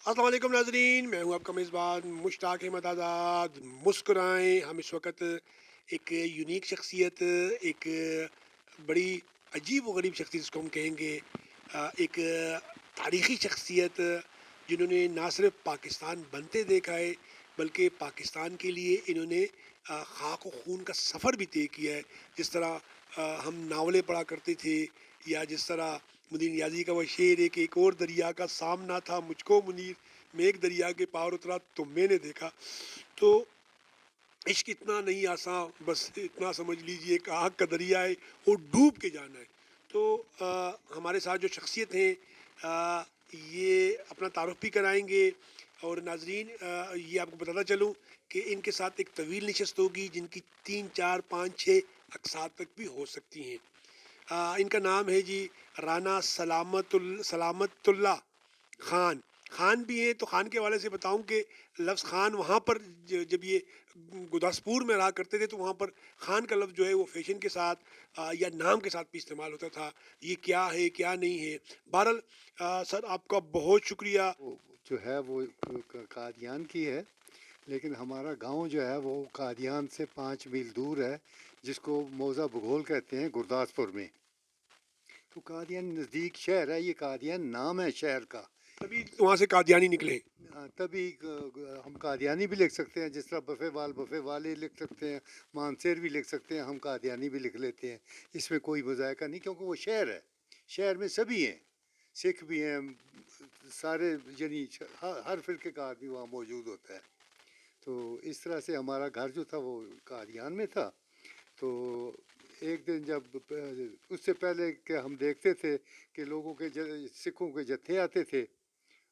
अस्सलाम वालेकुम नाज़रीन, मैं हूँ आपका मेज़बान मुश्ताक अहमद आज़ाद। मुस्कुराएँ। हम इस वक्त एक यूनिक शख्सियत, एक बड़ी अजीब व गरीब शख्सियत जिसको हम कहेंगे, एक तारीख़ी शख्सियत जिन्होंने ना सिर्फ पाकिस्तान बनते देखा है बल्कि पाकिस्तान के लिए इन्होंने खाक व खून का सफ़र भी तय किया है। जिस तरह हम नावलें पढ़ा करते थे, या जिस तरह मुनीर नियाज़ी का वो शेर है कि एक और दरिया का सामना था मुझको मुनीर, मैं एक दरिया के पार उतरा तो मैंने देखा। तो इश्क इतना नहीं आसान, बस इतना समझ लीजिए कि आग का दरिया है और डूब के जाना है। तो हमारे साथ जो शख्सियत हैं, ये अपना तारुफ भी कराएंगे। और नाजरीन, ये आपको बताता चलूँ कि इनके साथ एक तवील नशस्त होगी जिनकी 3 4 5 6 अकसार तक भी हो सकती हैं। इनका नाम है जी राना सलामतुल्ला ख़ान। ख़ान भी हैं, तो ख़ान के हवाले से बताऊं कि लफ्ज़ ख़ान वहाँ पर जब ये गुरदासपुर में रहा करते थे तो वहाँ पर ख़ान का लफ्ज़ जो है वो फ़ैशन के साथ या नाम के साथ भी इस्तेमाल होता था। ये क्या है क्या नहीं है। बहरहाल, सर आपका बहुत शुक्रिया। वो जो है वो कादियान की है, लेकिन हमारा गांव जो है वो कादियान से 5 मील दूर है, जिसको मौज़ा बघोल कहते हैं गुरदासपुर में। तो कादियान नज़दीक शहर है, ये कादियान नाम है शहर का। तभी वहाँ से कादियानी निकले। तभी हम कादियानी भी लिख सकते हैं, जिस तरह बफ़े वाले लिख सकते हैं, मानसेर भी लिख सकते हैं, हम कादियानी भी लिख लेते हैं। इसमें कोई मज़ायका नहीं, क्योंकि वो शहर है। शहर में सभी हैं, सिख भी हैं, सारे यानी हर फ़िरके का आदमी वहाँ मौजूद होता है। तो इस तरह से हमारा घर जो था वो कादियान में था। तो एक दिन जब उससे पहले कि हम देखते थे कि लोगों के सिखों के जत्थे आते थे,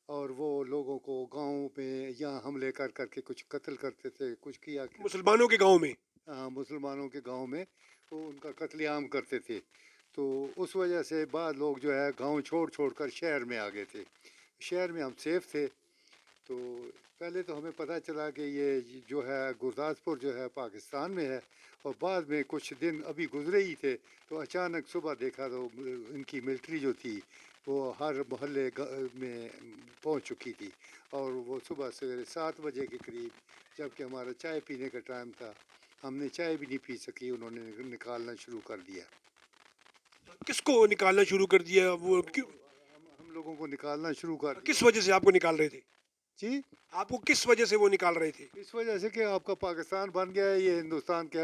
और वो लोगों को गाँव में यहाँ हमले कर करके कुछ कत्ल करते थे, कुछ किया मुसलमानों के गाँव में। मुसलमानों के गांव में वो उनका कत्लेआम करते थे। तो उस वजह से बाद लोग जो है गांव छोड़ छोड़ कर शहर में आ गए थे। शहर में हम सेफ थे। तो पहले तो हमें पता चला कि ये जो है गुरदासपुर जो है पाकिस्तान में है, और बाद में कुछ दिन अभी गुजरे ही थे तो अचानक सुबह देखा तो इनकी मिलिट्री जो थी वो हर मोहल्ले में पहुंच चुकी थी। और वो सुबह सवेरे 7 बजे के करीब, जबकि हमारा चाय पीने का टाइम था, हमने चाय भी नहीं पी सकी, उन्होंने निकालना शुरू कर दिया। किसको निकालना शुरू कर दिया वो वो क्यों? हम लोगों को निकालना शुरू कर दिया। किस वजह से आपको निकाल रहे थे? जी, आपको किस वजह से वो निकाल रहे थे? इस वजह से कि आपका पाकिस्तान बन गया है, ये हिंदुस्तान के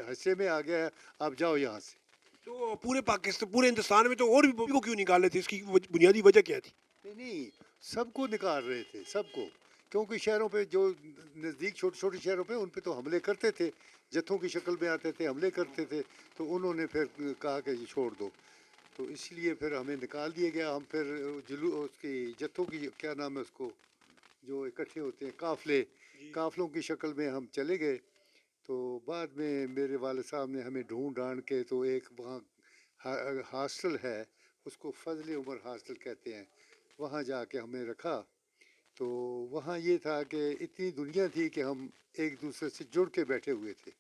हिस्से में आ गया है, आप जाओ यहाँ से। तो पूरे पाकिस्तान, पूरे हिंदुस्तान में तो और भी को क्यों निकाल रहे थे? इसकी बुनियादी वजह क्या थी? नहीं नहीं, सबको निकाल रहे थे, सबको। क्योंकि शहरों पे जो नज़दीक छोटे छोटे शहरों पे, उन पे तो हमले करते थे, जत्थों की शक्ल में आते थे, हमले करते थे। तो उन्होंने फिर कहा कि ये छोड़ दो। तो इसलिए फिर हमें निकाल दिया गया। हम फिर उसकी जत्थों की क्या नाम है उसको, जो इकट्ठे होते हैं काफ़िले, जी। काफ़िलों की शक्ल में हम चले गए। तो बाद में मेरे वाले साहब ने हमें ढूंढ ढांड के, तो एक वहाँ हॉस्टल है, उसको फजल उमर हॉस्टल कहते हैं, वहाँ जाके हमें रखा। तो वहाँ ये था कि इतनी दुनिया थी कि हम एक दूसरे से जुड़ के बैठे हुए थे।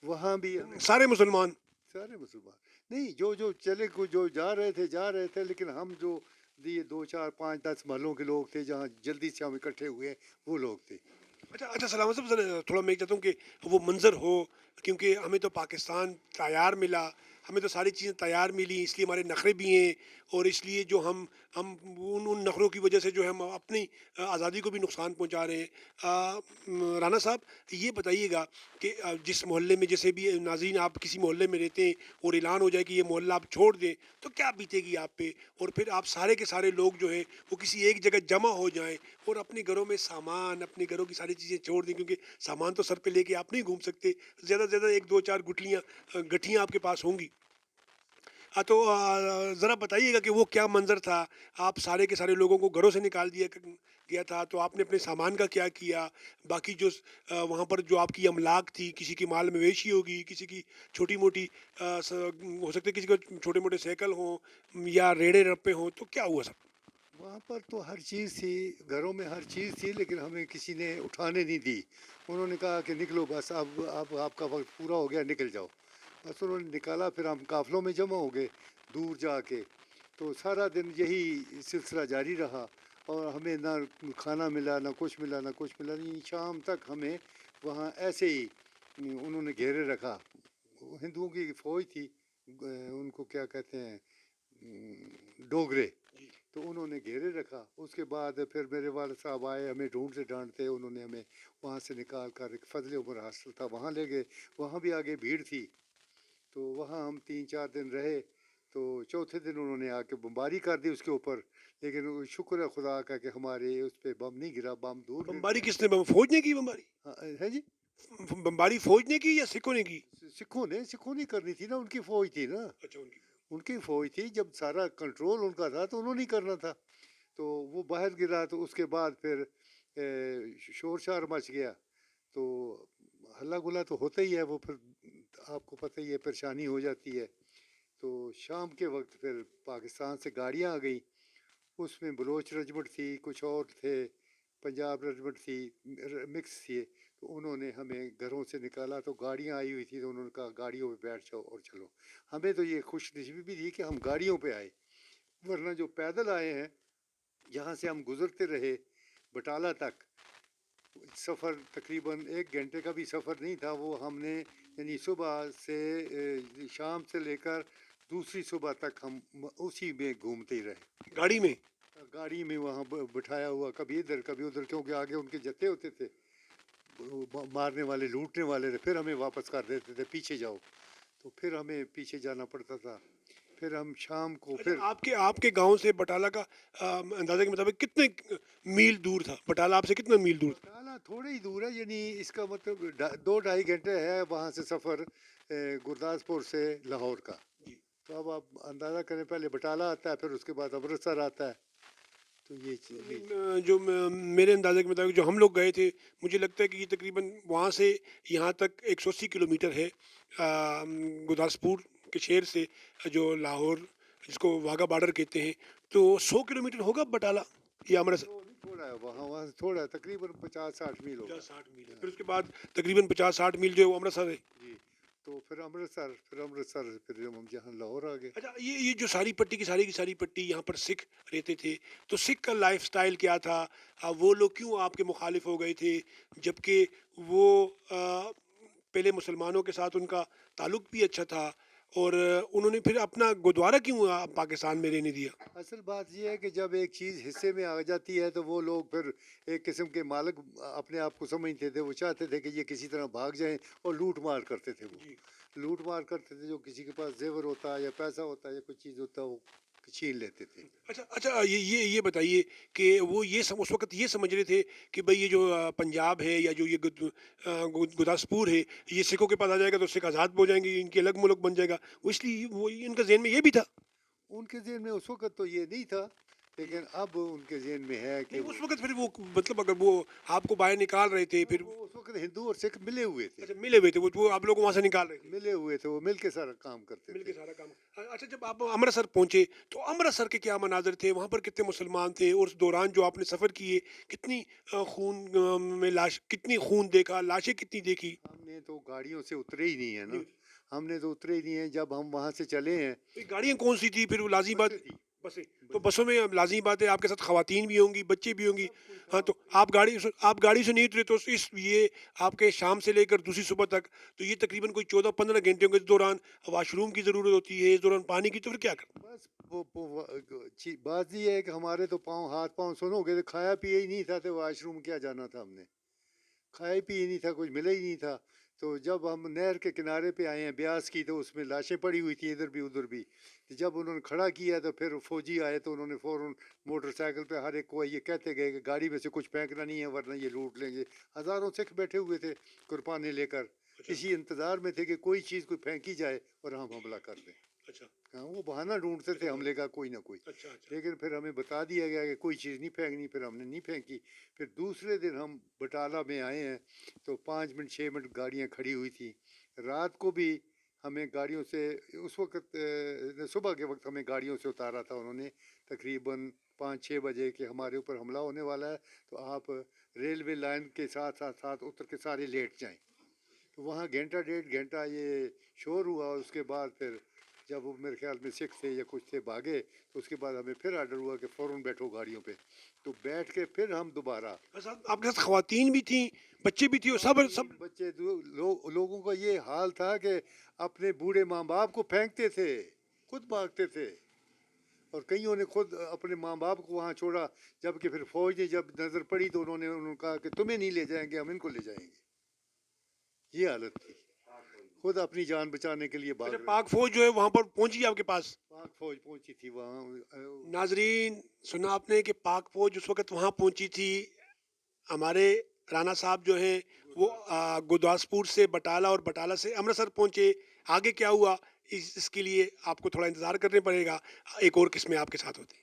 वहाँ भी हमें सारे मुसलमान। सारे मुसलमान नहीं, जो जो चले को जो जा रहे थे, लेकिन हम जो ये 2 4 5 10 महलों के लोग थे, जहाँ जल्दी से हम इकट्ठे हुए, वो लोग थे। अच्छा अच्छा, सलामत साहब, थोड़ा मैं चाहता हूँ कि वो मंजर हो, क्योंकि हमें तो पाकिस्तान तैयार मिला, हमें तो सारी चीज़ें तैयार मिली, इसलिए हमारे नखरे भी हैं। और इसलिए जो हम उन उन नखरों की वजह से जो है हम अपनी आज़ादी को भी नुकसान पहुँचा रहे हैं। राना साहब, ये बताइएगा कि जिस मोहल्ले में, जैसे भी नाज़रीन आप किसी मोहल्ले में रहते हैं और ऐलान हो जाए कि ये मोहल्ला आप छोड़ दें, तो क्या बीतेगी आप पे? और फिर आप सारे के सारे लोग जो हैं वो किसी एक जगह जमा हो जाएं और अपने घरों में सामान, अपने घरों की सारी चीज़ें छोड़ दें, क्योंकि सामान तो सर पे लेके आप नहीं घूम सकते। ज़्यादा से ज़्यादा 1 2 4 गुठलियाँ गठियाँ आपके पास होंगी। हाँ, तो ज़रा बताइएगा कि वो क्या मंज़र था? आप सारे के सारे लोगों को घरों से निकाल दिया गया था, तो आपने अपने सामान का क्या किया? बाकी जो वहाँ पर जो आपकी अमलाक थी, किसी की माल मवेशी होगी, किसी की छोटी-मोटी हो सकता है किसी को छोटे-मोटे साइकिल हों, या रेड़े रप्पे हों, तो क्या हुआ सब? वहाँ पर तो हर चीज़ थी, घरों में हर चीज़ थी, लेकिन हमें किसी ने उठाने नहीं दी। उन्होंने कहा कि निकलो बस, अब आपका वक्त पूरा हो गया, निकल जाओ। बस उन्होंने निकाला, फिर हम काफ़िलों में जमा हो गए दूर जाके। तो सारा दिन यही सिलसिला जारी रहा। اور ہمیں نہ کھانا ملا نہ کچھ ملا نہ کچھ ملا، یعنی شام تک ہمیں وہاں ایسے ہی انہوں نے گھیرے رکھا۔ ہندوؤں کی فوج تھی، ان کو کیا کہتے ہیں، ڈوگرے، تو انہوں نے گھیرے رکھا۔ اس کے بعد پھر میرے والد صاحب آئے، ہمیں ڈھونڈتے ڈھانڈتے انہوں نے ہمیں وہاں سے نکال کر ایک فضل عمر ہاسٹل تھا وہاں لے گئے۔ وہاں بھی آگے بھیڑ تھی، تو وہاں ہم 3 4 دن رہے۔ تو چوتھے دن انہوں نے آ کے بمباری کر دی اس کے اوپر، لیکن شکر ہے خدا کا کہ ہمارے اس پہ بم نہیں گرا، بم دور گر بمباری گیا۔ کس نے فوج نے کی بمباری؟ ہاں، ہے جی، بمباری فوج نے کی یا سکھوں نے کی؟ سکھوں نے کرنی تھی نا، ان کی فوج تھی نا، اچھا ان کی۔ ان کی فوج تھی، جب سارا کنٹرول ان کا تھا تو انہوں نے کرنا تھا۔ تو وہ باہر گرا، تو اس کے بعد پھر شور شار مچ گیا، تو ہلا گلا تو ہوتا ہی ہے، وہ پھر آپ کو پتہ ہی ہے پریشانی ہو جاتی ہے۔ تو شام کے وقت پھر پاکستان سے گاڑیاں آ گئیں، اس میں بلوچ رجمنٹ تھی، کچھ اور تھے، پنجاب رجمنٹ تھی، مکس تھی۔ تو انہوں نے ہمیں گھروں سے نکالا، تو گاڑیاں آئی ہوئی تھی، تو انہوں نے کہا گاڑیوں پہ بیٹھ جاؤ اور چلو۔ ہمیں تو یہ خوش نصیبی بھی تھی کہ ہم گاڑیوں پہ آئے، ورنہ جو پیدل آئے ہیں یہاں سے ہم گزرتے رہے بٹالہ تک، سفر تقریباً 1 گھنٹے کا بھی سفر نہیں تھا وہ، ہم نے یعنی صبح سے شام سے لے کر دوسری صبح تک ہم اسی میں گھومتے ہی رہے گاڑی میں؟ گاڑی میں، وہاں بٹھایا ہوا، کبھی ادھر کبھی ادھر، کیونکہ آگے ان کے جتے ہوتے تھے مارنے والے لوٹنے والے تھے، پھر ہمیں واپس کر دیتے تھے پیچھے جاؤ، تو پھر ہمیں پیچھے جانا پڑتا تھا۔ پھر ہم شام کو اچھا، پھر آپ کے گاؤں سے بٹالہ کا اندازے کے مطابق کتنے میل دور تھا؟ بٹالہ آپ سے کتنا میل دور تھا؟ بٹالہ تھوڑے ہی دور ہے، یعنی اس کا مطلب 2 ڈھائی گھنٹے ہے وہاں سے سفر، گرداسپور سے لاہور کا۔ جی۔ تو اب آپ اندازہ کریں، پہلے بٹالہ آتا ہے، پھر اس کے بعد امرتسر آتا ہے، تو یہ چیز جو میرے اندازے کے مطابق جو ہم لوگ گئے تھے، مجھے لگتا ہے کہ یہ تقریباً وہاں سے یہاں تک 180 کلومیٹر ہے، گرداسپور کے شہر سے جو لاہور، جس کو واہگہ بارڈر کہتے ہیں، تو 100 کلومیٹر ہوگا بٹالہ یا امرتسر؟ تھوڑا ہے، وہاں سے تھوڑا ہے، تقریباً 50 60 میل ہوگا۔ 50 60 میل ہے، پھر اس کے بعد تقریباً 50 60 میل جو ہے وہ امرتسر ہے۔ جی، تو پھر امرتسر پھر ہم جہاں لاہور آ گئے۔ اچھا، یہ جو ساری پٹی کی ساری پٹی یہاں پر سکھ رہتے تھے، تو سکھ کا لائف سٹائل کیا تھا؟ وہ لوگ کیوں آپ کے مخالف ہو گئے تھے، جبکہ وہ پہلے مسلمانوں کے ساتھ ان کا تعلق بھی اچھا تھا، اور انہوں نے پھر اپنا گردوارہ کیوں پاکستان میں رہنے دیا؟ اصل بات یہ ہے کہ جب ایک چیز حصے میں آ جاتی ہے تو وہ لوگ پھر ایک قسم کے مالک اپنے آپ کو سمجھتے تھے، وہ چاہتے تھے کہ یہ کسی طرح بھاگ جائیں، اور لوٹ مار کرتے تھے، وہ جی۔ لوٹ مار کرتے تھے، جو کسی کے پاس زیور ہوتا یا پیسہ ہوتا یا کوئی چیز ہوتا وہ چھین لیتے تھے۔ اچھا، یہ بتائیے کہ وہ اس وقت یہ سمجھ رہے تھے کہ بھئی یہ جو پنجاب ہے یا جو یہ گرداسپور ہے، یہ سکھوں کے پاس آ جائے گا تو سکھ آزاد ہو جائیں گے، ان کے الگ ملک بن جائے گا، وہ اس لیے وہ ان کا ذہن میں یہ بھی تھا؟ ان کے ذہن میں اس وقت تو یہ نہیں تھا، لیکن اب ان کے ذہن میں ہے کہ نہیں، اس وقت پھر وہ مطلب اگر وہ آپ کو باہر نکال رہے تھے پھر؟ وہ اس وقت ہندو اور سکھ ملے ہوئے تھے، اچھا، ملے ہوئے تھے، وہ آپ لوگ کو وہاں سے نکال رہے تھے؟ ملے ہوئے تھے، وہ مل کے سارا کام کرتے مل تھے۔ کے سارا کام۔ اچھا، جب آپ امرتسر پہنچے تو امرتسر کے کیا مناظر تھے؟ وہاں پر کتنے مسلمان تھے؟ اور اس دوران جو آپ نے سفر کیے، کتنی کتنی خون دیکھا، لاشیں کتنی دیکھی؟ ہم نے تو گاڑیوں سے اترے ہی نہیں ہے نا، ہم نے تو اترے ہی نہیں ہیں، جب ہم وہاں سے چلے ہیں۔ یہ گاڑیاں کون سی تھی پھر؟ وہ لازمی بات، بسیں تھی، بسیں؟ تو بسوں میں لازمی بات ہے آپ کے ساتھ خواتین بھی ہوں گی، بچے بھی ہوں گی، ہاں، تو آپ گاڑی سے نہیں اترے، تو اس یہ آپ کے شام سے لے کر دوسری صبح تک تو یہ تقریباً کوئی 14 15 گھنٹے ہوں گے، اس دوران واش روم کی ضرورت ہوتی ہے، اس دوران پانی کی، تو پھر کیا کرنا؟ بس بات یہ ہے کہ ہمارے تو ہاتھ پاؤں سنو گے، تو کھایا پیا ہی نہیں تھا، تو واش روم کیا جانا تھا، ہم نے کھایا پی ہی نہیں تھا، کچھ ملا ہی نہیں تھا۔ تو جب ہم نہر کے کنارے پہ آئے ہیں بیاس کی، تو اس میں لاشیں پڑی ہوئی تھیں ادھر بھی ادھر بھی، جب انہوں نے کھڑا کیا تو پھر فوجی آئے، تو انہوں نے فوراً موٹر سائیکل پہ ہر ایک کو یہ کہتے گئے کہ گاڑی میں سے کچھ پھینکنا نہیں ہے ورنہ یہ لوٹ لیں گے۔ ہزاروں سکھ بیٹھے ہوئے تھے قربانی لے کر، اسی انتظار میں تھے کہ کوئی چیز کوئی پھینکی جائے اور ہم حملہ کر دیں۔ اچھا ہاں، وہ بہانہ ڈھونڈتے تھے حملے کا کوئی نہ کوئی، اچھا اچھا۔ لیکن پھر ہمیں بتا دیا گیا کہ کوئی چیز نہیں پھینکنی، پھر ہم نے نہیں پھینکی۔ پھر دوسرے دن ہم بٹالہ میں آئے ہیں، تو 5 منٹ 6 منٹ گاڑیاں کھڑی ہوئی تھیں، رات کو بھی ہمیں گاڑیوں سے، اس وقت صبح کے وقت ہمیں گاڑیوں سے اتارا تھا انہوں نے، تقریباً 5 6 بجے کہ ہمارے اوپر حملہ ہونے والا ہے، تو آپ ریلوے لائن کے ساتھ اتر کے سارے لیٹ جائیں۔ تو وہاں گھنٹہ 1.5 گھنٹہ یہ شور ہوا، اس کے بعد پھر जब वो मेरे ख्याल में सिख थे या कुछ थे भागे, तो उसके बाद हमें फिर आर्डर हुआ कि फ़ौरन बैठो गाड़ियों पे, तो बैठ के फिर हम दोबारा। आपके साथ खवातीन भी थी, बच्चे भी थे, और सब सब खातीन बच्चे लोगों का ये हाल था कि अपने बूढ़े माँ बाप को फेंकते थे, खुद भागते थे, और कईयों ने खुद अपने माँ बाप को वहाँ छोड़ा, जबकि फिर फौज ने जब नज़र पड़ी तो उन्होंने कहा कि तुम्हें नहीं ले जाएंगे, हम इनको ले जाएंगे। ये हालत थी, खुद अपनी जान बचाने के लिए भाग अच्छा, रहे पाक फौज जो है वहाँ पर पहुंची आपके पास? पाक फौज पहुंची थी वहाँ। नाजरीन, सुना आपने कि पाक फौज उस वक्त वहाँ पहुंची थी। हमारे राणा साहब जो हैं वो गुरदासपुर से बटाला और बटाला से अमृतसर पहुंचे। आगे क्या हुआ इसके लिए आपको थोड़ा इंतज़ार करने पड़ेगा। एक और किस्में आपके साथ होती।